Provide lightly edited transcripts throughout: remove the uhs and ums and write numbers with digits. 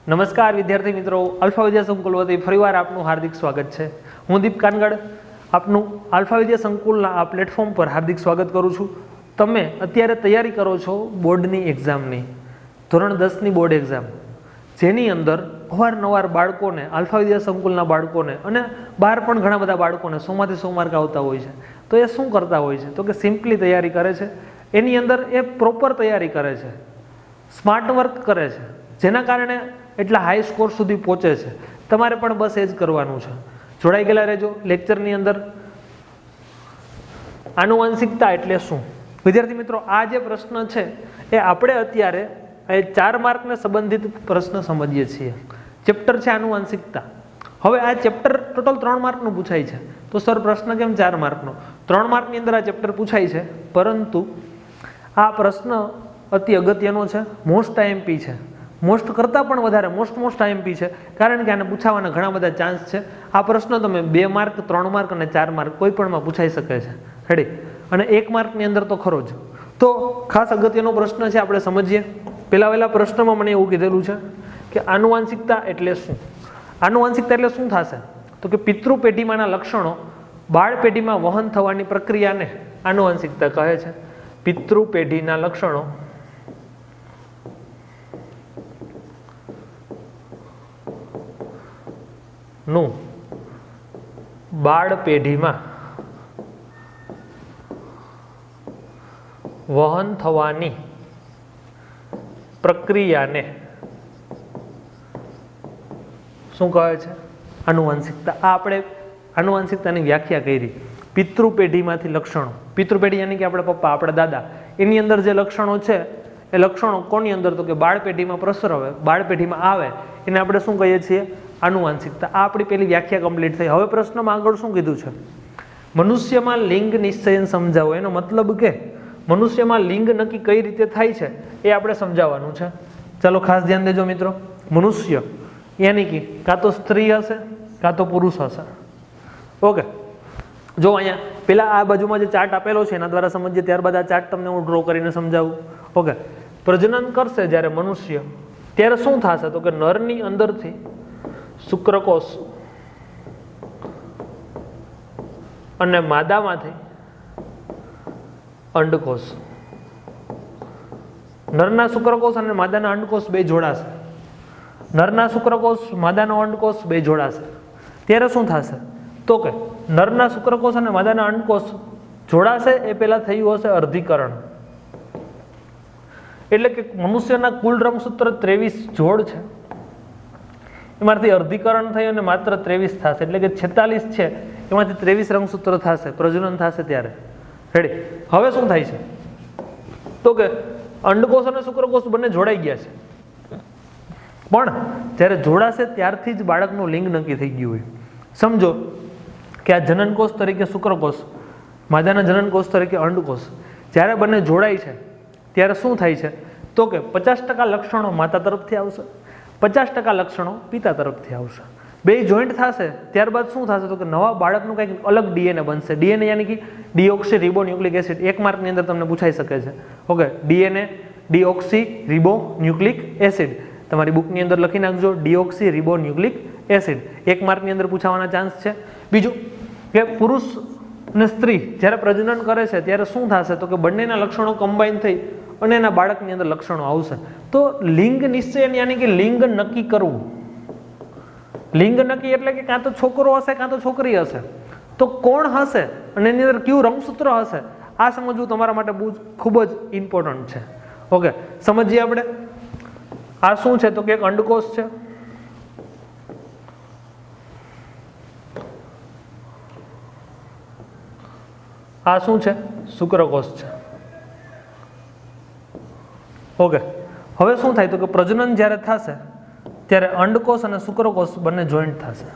નમસ્કાર વિદ્યાર્થી મિત્રો, આલ્ફા વિદ્યા સંકુલ વતી ફરીવાર આપનું હાર્દિક સ્વાગત છે. હું દીપ કાનગડ આપનું આલ્ફા વિદ્યા સંકુલના આ પ્લેટફોર્મ પર હાર્દિક સ્વાગત કરું છું. તમે અત્યારે તૈયારી કરો છો બોર્ડની એક્ઝામની, ધોરણ 10ની બોર્ડ એક્ઝામ, જેની અંદર અવારનવાર બાળકોને, આલ્ફા વિદ્યા સંકુલના બાળકોને અને બહાર પણ ઘણા બધા બાળકોને 100 માંથી 100 માર્ક આવતા હોય છે. તો એ શું કરતા હોય છે? તો કે સિમ્પલી તૈયારી કરે છે. એની અંદર એ પ્રોપર તૈયારી કરે છે, સ્માર્ટ વર્ક કરે છે, જેના કારણે એટલા હાઈ સ્કોર સુધી પહોંચે છે. તમારે પણ બસ એ જ કરવાનું છે. જોડાઈ ગયેલા રહેજો લેક્ચરની અંદર. આનુવંશિકતા એટલે શું? વિદ્યાર્થી મિત્રો, આ જે પ્રશ્ન છે એ આપણે અત્યારે 4 માર્કને સંબંધિત પ્રશ્ન સમજીએ છીએ. ચેપ્ટર છે આનુવંશિકતા. હવે આ ચેપ્ટર ટોટલ 3 માર્કનું પૂછાય છે. તો સર પ્રશ્ન કેમ 4 માર્કનો? 3 માર્કની અંદર આ ચેપ્ટર પૂછાય છે, પરંતુ આ પ્રશ્ન અતિ અગત્યનો છે, મોસ્ટ આઈએમપી છે. મોસ્ટ કરતાં પણ વધારે મોસ્ટ આઈએમપી છે, કારણ કે આને પૂછાવાના ઘણા બધા ચાન્સ છે. આ પ્રશ્ન તમે 2 માર્ક, 3 માર્ક અને 4 માર્ક કોઈ પણમાં પૂછાઈ શકે છે. રેડી? અને 1 માર્કની અંદર તો ખરો જ. તો ખાસ અગત્યનો પ્રશ્ન છે, આપણે સમજીએ. પહેલા પ્રશ્નમાં મને એવું કીધેલું છે કે આનુવંશિકતા એટલે શું? આનુવંશિકતા એટલે શું થશે? તો કે પિતૃ પેઢીમાંના લક્ષણો બાળ પેઢીમાં વહન થવાની પ્રક્રિયાને આનુવંશિકતા કહે છે. પિતૃ પેઢીના લક્ષણો નું બાળ પેઢીમાં વહન થવાની પ્રક્રિયાને શું કહે છે? આનુવંશિકતા. આ આપણે આનુવંશિકતાની વ્યાખ્યા કરી. પિતૃ પેઢીમાંથી લક્ષણો, પિતૃ પેઢી યાની કે આપણે પપ્પા, આપણા દાદા, એની અંદર જે લક્ષણો છે એ લક્ષણો કોની અંદર? તો કે બાળ પેઢીમાં પ્રસરવે, બાળ પેઢીમાં આવે, એને આપણે શું કહીએ છીએ? આનુવંશિકતા. આ આપણી પેલી વ્યાખ્યા કમ્પ્લીટ થઈ. હવે પ્રશ્નમાં આગળ શું કીધું છે? મનુષ્યમાં લિંગ નિશ્ચયન સમજાવો. એનો મતલબ કે મનુષ્યમાં લિંગ નક્કી કઈ રીતે થાય છે એ આપણે સમજાવવાનું છે. ચાલો ખાસ ધ્યાન દેજો મિત્રો. મનુષ્ય યાની કે કાં તો સ્ત્રી હશે કાં તો પુરુષ હશે. ઓકે, જો અહીંયા પેલા આ બાજુમાં જે ચાર્ટ આપેલો છે એના દ્વારા સમજીએ, ત્યારબાદ આ ચાર્ટ તમને હું ડ્રો કરીને સમજાવું. ઓકે, પ્રજનન કરશે જ્યારે મનુષ્ય, ત્યારે શું થશે? તો કે નરની અંદરથી શુક્રકોષ અને માદામાંથી અંડકોષ, નરના શુક્રકોષ અને માદાના અંડકોષ બે જોડાશે. નરના શુક્રકોષ, માદાનો અંડકોષ બે જોડાશે. ત્યારે શું થશે? તો કે નરના શુક્રકોષ અને માદાના અંડકોષ જોડાશે એ પહેલા થયું હશે અર્ધીકરણ. એટલે કે મનુષ્યના કુલ રંગસૂત્ર 23 જોડ છે, એમાંથી અર્ધીકરણ થઈ અને માત્ર 23 થશે. એટલે કે 46 છે, એમાંથી 23 રંગસૂત્ર થશે, પ્રજનન થશે ત્યારે. રેડી? હવે શું થાય છે? તો કે અંડકોષ અને શુક્રકોષ બંને જોડાઈ ગયા છે, પણ જ્યારે જોડાશે ત્યારથી જ બાળકનું લિંગ નક્કી થઈ ગયું હોય. સમજો કે આ જનનકોષ તરીકે શુક્રકોષ, માદાના જનનકોષ તરીકે અંડકોષ, જ્યારે બંને જોડાય છે ત્યારે શું થાય છે? તો કે 50% લક્ષણો માતા તરફથી આવશે, 50% લક્ષણો પિતા તરફથી આવશે. બે જોઈન્ટ થશે, ત્યારબાદ શું થશે? તો કે નવા બાળકનું કંઈક અલગ ડીએનએ બનશે. ડીએનએ યાની કે ડીઓક્સી રિબોન્યુક્લિક એસિડ. 1 માર્કની અંદર તમને પૂછાઈ શકે છે. Okay, DNA deoxy ribonucleic acid. તમારી બુકની અંદર લખી નાખજો, ડીઓક્સી રિબોન્યુક્લિક એસિડ. 1 માર્કની અંદર પૂછાવાના ચાન્સ છે. બીજું કે પુરુષ અને સ્ત્રી જ્યારે પ્રજનન કરે છે ત્યારે શું થશે? તો કે બંનેના લક્ષણો કમ્બાઈન થઈ અને એના બાળકની અંદર લક્ષણો આવશે. તો લિંગ નિશ્ચયન યાની કે લિંગ નક્કી કરવું. લિંગ નક્કી એટલે કે કાં તો છોકરો હશે કાં તો છોકરી હશે. તો કોણ હશે અને એની અંદર કયું રંગસૂત્ર હશે, આ સમજવું તમારા માટે બહુ ખૂબ જ ઇમ્પોર્ટન્ટ છે. ઓકે, સમજીએ આપણે. આ શું છે? તો કે એક અંડકોષ છે, આ શું છે? શુક્રકોષ છે. ઓકે, હવે શું થાય? તો કે પ્રજનન જ્યારે થશે ત્યારે અંડકોષ અને શુક્રકોષ બંને જોઈન્ટ થશે.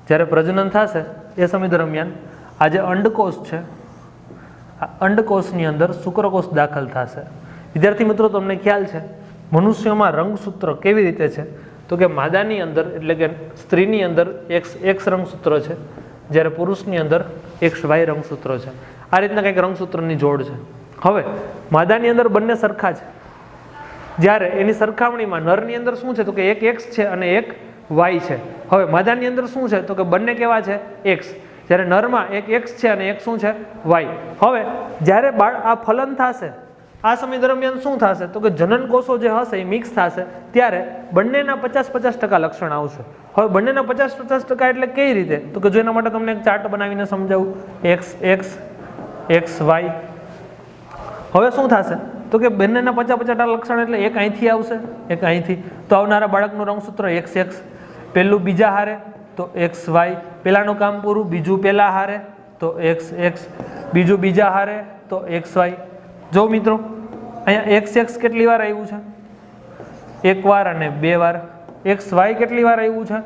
જ્યારે પ્રજનન થશે એ સમય દરમિયાન આ જે અંડકોષ છે, આ અંડકોષની અંદર શુક્રકોષ દાખલ થશે. વિદ્યાર્થી મિત્રો, તમને ખ્યાલ છે મનુષ્યમાં રંગસૂત્ર કેવી રીતે છે? તો કે માદાની અંદર એટલે કે સ્ત્રીની અંદર X રંગસૂત્ર છે, જ્યારે પુરુષની અંદર XY રંગસૂત્ર છે. આ રીતના કંઈક રંગસૂત્રની જોડ છે. હવે માદાની અંદર બંને સરખા છે, જ્યારે એની સરખામણીમાં નરની અંદર શું છે તો કે એક એક્સ છે અને એક વાય છે. હવે માદાની અંદર શું છે તો કે બંને કેવા છે એક્સ, જ્યારે નરમાં એક એક્સ છે અને એક શું છે વાય. હવે જ્યારે આ ફલન થશે આ સમય દરમિયાન શું થશે તો કે જનન કોષો જે હશે એ મિક્સ થશે ત્યારે બંનેના 50-50% લક્ષણ આવશે. હવે બંનેના 50-50% એટલે કઈ રીતે તો કે જો એના માટે તમને એક ચાર્ટ બનાવીને સમજાવું, એક્સ એક્સ એક્સ વાય. હવે શું થશે તો કે બંનેના 50-50% લક્ષણ એટલે એક અહીંથી આવશે એક અહીંથી, તો આવનારા બાળકનું રંગસૂત્ર એક્સ એક્સ, પહેલું બીજા હારે તો એક્સ વાય, પહેલાનું કામ પૂરું, બીજું પહેલા હારે તો એક્સ એક્સ, બીજું બીજા હારે તો એક્સ વાય. જો મિત્રો અહીંયા એક્સ એક્સ કેટલી વાર આવ્યું છે? એક વાર અને બે વાર. એક્સ વાય કેટલી વાર આવ્યું છે?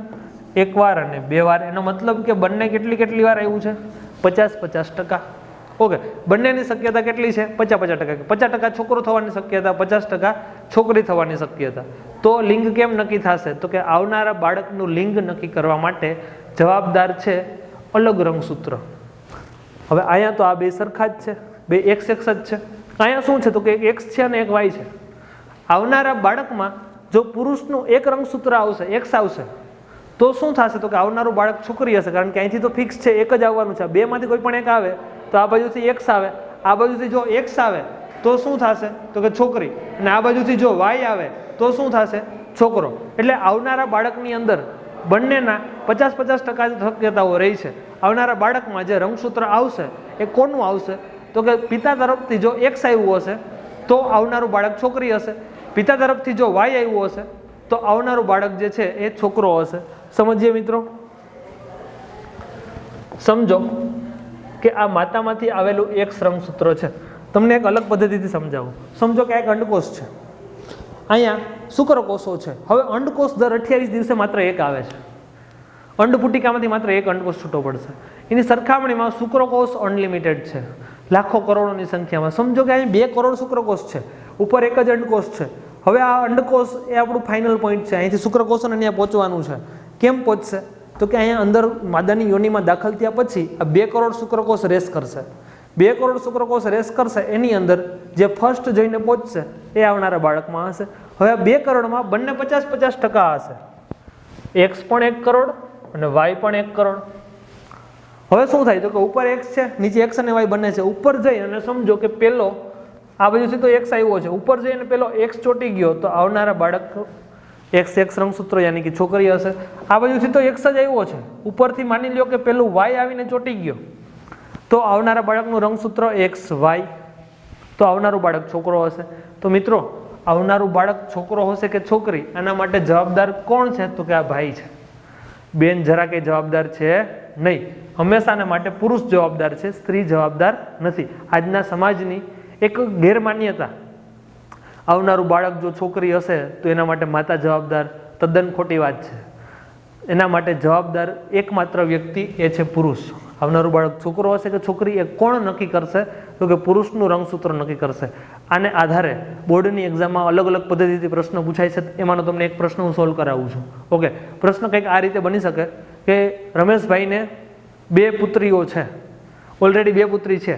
એક વાર અને બે વાર. એનો મતલબ કે બંને કેટલી વાર આવ્યું છે? 50-50%. ઓકે, બંનેની શક્યતા કેટલી છે? 50-50%. 50% છોકરો થવાની શક્યતા, 50% છોકરી થવાની શક્યતા. તો લિંગ કેમ નક્કી થશે તો કે આવનારા બાળકનું લિંગ નક્કી કરવા માટે જવાબદાર છે અલગ રંગસૂત્ર. હવે અહીંયા તો આ બે સરખા જ છે, બે એક્સ એક્સ જ છે. અહીંયા શું છે તો કે એક એક્સ છે અને એક વાય છે. આવનારા બાળકમાં જો પુરુષનું એક રંગસૂત્ર આવશે, એક્સ આવશે, તો શું થશે તો કે આવનારું બાળક છોકરી હશે, કારણ કે અહીંથી તો ફિક્સ છે એક જ આવવાનું છે. બે માંથી કોઈ પણ એક આવે તો આ બાજુથી એક્સ આવે, આ બાજુથી જો એક્સ આવે તો શું થશે તો કે છોકરી, અને આ બાજુથી જો વાય આવે તો શું થશે છોકરો. એટલે આવનારા બાળકની અંદર બંનેના 50-50% શક્યતાઓ રહી છે. આવનારા બાળકમાં જે રંગસૂત્ર આવશે એ કોનું આવશે તો કે પિતા તરફથી જો એક્સ આવ્યું હશે તો આવનારું બાળક છોકરી હશે, પિતા તરફથી જો વાય આવ્યું હશે તો આવનારું બાળક જે છે એ છોકરો હશે. સમજીએ મિત્રો? સમજો કે આ માતામાંથી આવેલું એક્સ રંગસૂત્ર છે. તમને એક અલગ પદ્ધતિથી સમજાવું. સમજો કે એક અંડકોષ છે, અહીંયા શુક્રકોષો છે. હવે અંડકોષ દર 28 દિવસે માત્ર એક આવે છે. અંડપુટિકામાંથી માત્ર એક અંડકોષ છૂટો પડશે. એની સરખામણીમાં શુક્રકોષ અનલિમિટેડ છે, લાખો કરોડોની સંખ્યામાં. સમજો કે અહીં 2 કરોડ શુક્રકોષ છે, ઉપર એક જ અંડકોષ છે. હવે આ અંડકોષ એ આપણું ફાઇનલ પોઈન્ટ છે. અહીંથી શુક્રકોષોને અહીંયા પહોંચવાનું છે. કેમ પહોંચશે તો કે અહીંયા અંદર માદાની યોનિમાં દાખલ થયા પછી આ 2 કરોડ શુક્રકોષ રેસ કરશે. 2 કરોડ શુક્રકોષ રેસ કરશે, એની અંદર જે ફર્સ્ટ જઈને પહોંચશે એ આવનારા બાળકમાં હશે. હવે આ 2 કરોડમાં બંને 50-50% હશે. એક્સ પણ 1 કરોડ અને વાય પણ 1 કરોડ. હવે શું થાય તો કે ઉપર એક્સ છે, નીચે એક્સ અને વાય બંને છે. ઉપર જઈ અને સમજો કે પેલો આ બાજુથી તો એક્સ આવ્યો છે, ઉપર જઈને પેલો એક્સ ચોટી ગયો તો આવનારા બાળક એક્સ એક્સ રંગસૂત્ર યાની કે છોકરી હશે. આ બાજુથી તો એક્સ જ આવ્યો છે, ઉપરથી માની લ્યો કે પેલું વાય આવીને ચોટી ગયો તો આવનારા બાળકનું રંગસૂત્ર એક્સ વાય, તો આવનારું બાળક છોકરો હશે. તો મિત્રો આવનારું બાળક છોકરો હશે કે છોકરી, આના માટે જવાબદાર કોણ છે તો કે આ ભાઈ છે. બેન જરા કે જવાબદાર છે નહીં. હંમેશાને માટે પુરુષ જવાબદાર છે, સ્ત્રી જવાબદાર નથી. આજના સમાજની એક ગેરમાન્યતા, આવનારું બાળક જો છોકરી હશે તો એના માટે માતા જવાબદાર, તદ્દન ખોટી વાત છે. એના માટે જવાબદાર એકમાત્ર વ્યક્તિ એ છે પુરુષ. આવનારું બાળક છોકરો હશે કે છોકરી એ કોણ નક્કી કરશે તો કે પુરુષનું રંગસૂત્ર નક્કી કરશે. આને આધારે બોર્ડની એક્ઝામમાં અલગ અલગ પદ્ધતિથી પ્રશ્ન પૂછાય છે. એમાંનો તમને એક પ્રશ્ન હું સોલ્વ કરાવું છું. ઓકે, પ્રશ્ન કંઈક આ રીતે બની શકે કે રમેશભાઈને 2 પુત્રીઓ છે, ઓલરેડી 2 પુત્રી છે.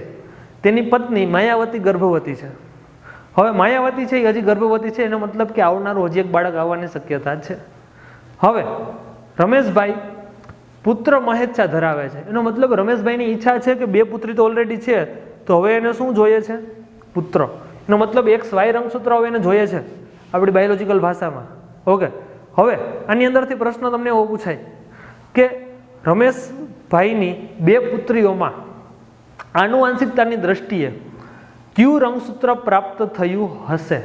તેની પત્ની માયાવતી ગર્ભવતી છે. હવે માયાવતી છે એ હજી ગર્ભવતી છે, એનો મતલબ કે આવનારું હજી એક બાળક આવવાની શક્યતા છે. હવે રમેશભાઈ પુત્ર મહેચ્છા ધરાવે છે, એનો મતલબ રમેશભાઈની ઈચ્છા છે કે 2 પુત્રી તો ઓલરેડી છે, તો હવે એને શું જોઈએ છે? પુત્ર. એનો મતલબ એક્સ વાય રંગસૂત્ર હવે એને જોઈએ છે આપણી બાયોલોજીકલ ભાષામાં. ઓકે, હવે આની અંદરથી પ્રશ્ન તમને એવો પૂછાય કે રમેશભાઈની 2 પુત્રીઓમાં આનુવંશિકતાની દ્રષ્ટિએ કયું રંગસૂત્ર પ્રાપ્ત થયું હશે?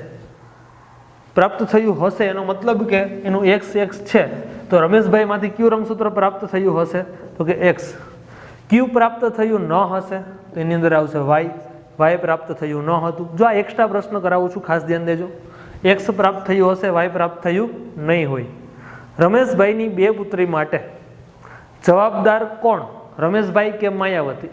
પ્રાપ્ત થયું હશે એનો મતલબ કે એનું એક્સ એક્સ છે, તો રમેશભાઈમાંથી કયું રંગસૂત્ર પ્રાપ્ત થયું હશે તો કે એક્સ. કયું પ્રાપ્ત થયું ન હશે તો એની અંદર આવશે વાય. વાય પ્રાપ્ત થયું ન હતું. જો આ એક્સ્ટ્રા પ્રશ્ન કરાવું છું, ખાસ ધ્યાન દેજો. એક્સ પ્રાપ્ત થયું હશે, વાય પ્રાપ્ત થયું નહીં હોય. રમેશભાઈની 2 પુત્રી માટે જવાબદાર કોણ? રમેશભાઈ કે માયાવતી?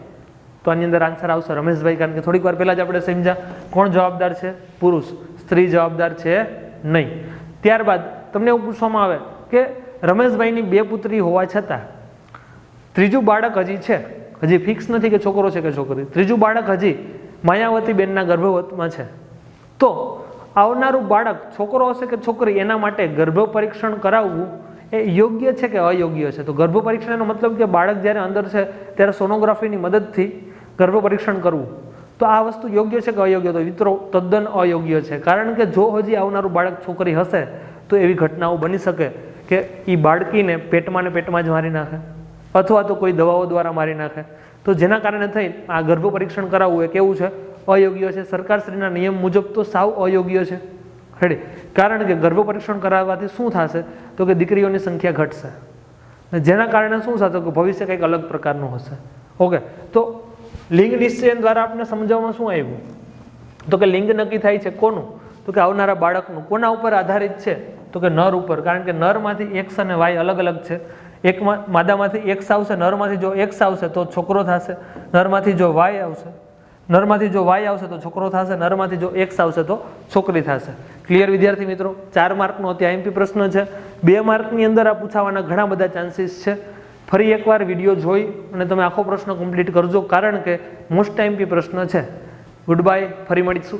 તો આની અંદર આન્સર આવશે રમેશભાઈ, કારણ કે થોડીક વાર પહેલા જ આપણે સમજ્યા કોણ જવાબદાર છે? પુરુષ. સ્ત્રી જવાબદાર છે નહીં. ત્યારબાદ તમને એવું પૂછવામાં આવે કે રમેશભાઈની 2 પુત્રી હોવા છતાં ત્રીજું બાળક હજી છે, હજી ફિક્સ નથી કે છોકરો છે કે છોકરી, ત્રીજું બાળક હજી માયાવતી બેનના ગર્ભવતમાં છે, તો આવનારું બાળક છોકરો હશે કે છોકરી એના માટે ગર્ભ પરીક્ષણ કરાવવું એ યોગ્ય છે કે અયોગ્ય છે? તો ગર્ભ પરીક્ષણ એનો મતલબ કે બાળક જ્યારે અંદર છે ત્યારે સોનોગ્રાફીની મદદથી ગર્ભ પરીક્ષણ કરવું. તો આ વસ્તુ યોગ્ય છે કે અયોગ્ય? તો મિત્રો તદ્દન અયોગ્ય છે. કારણ કે જો હજી આવનારું બાળક છોકરી હશે તો એવી ઘટનાઓ બની શકે કે એ બાળકીને પેટમાં ને પેટમાં જ મારી નાખે અથવા તો કોઈ દવાઓ દ્વારા મારી નાખે. તો જેના કારણે થઈ આ ગર્ભ પરીક્ષણ કરાવવું એ કેવું છે? અયોગ્ય છે. સરકારશ્રીના નિયમ મુજબ તો સાવ અયોગ્ય છે. રેડી? કારણ કે ગર્ભ પરીક્ષણ કરાવવાથી શું થશે તો કે દીકરીઓની સંખ્યા ઘટશે, જેના કારણે શું થશે કે ભવિષ્ય કંઈક અલગ પ્રકારનું હશે. ઓકે, તો લિંગ નિશ્ચયન દ્વારા આપણે સમજાવવામાં શું આવ્યું તો કે લિંગ નક્કી થાય છે કોનું? તો કે આવનારા બાળકનું. કોના ઉપર આધારિત છે? તો કે નર ઉપર. કારણ કે નરમાંથી એક્સ અને વાય અલગ અલગ છે. એકમાં માદામાંથી એક્સ આવશે, નરમાંથી જો એક્સ આવશે તો છોકરો થશે, નરમાંથી જો વાય આવશે, નરમાંથી જો વાય આવશે તો છોકરો થશે, નરમાંથી જો એક્સ આવશે તો છોકરી થશે. ક્લિયર વિદ્યાર્થી મિત્રો? 4 માર્કનો અત્યારે આઈએમપી પ્રશ્ન છે. 2 માર્કની અંદર આ પૂછાવાના ઘણા બધા ચાન્સીસ છે. ફરી એકવાર વિડીયો જોઈ અને તમે આખો પ્રશ્ન કમ્પ્લીટ કરજો, કારણ કે મોસ્ટ આઈએમપી પ્રશ્ન છે. ગુડ બાય, ફરી મળીશું.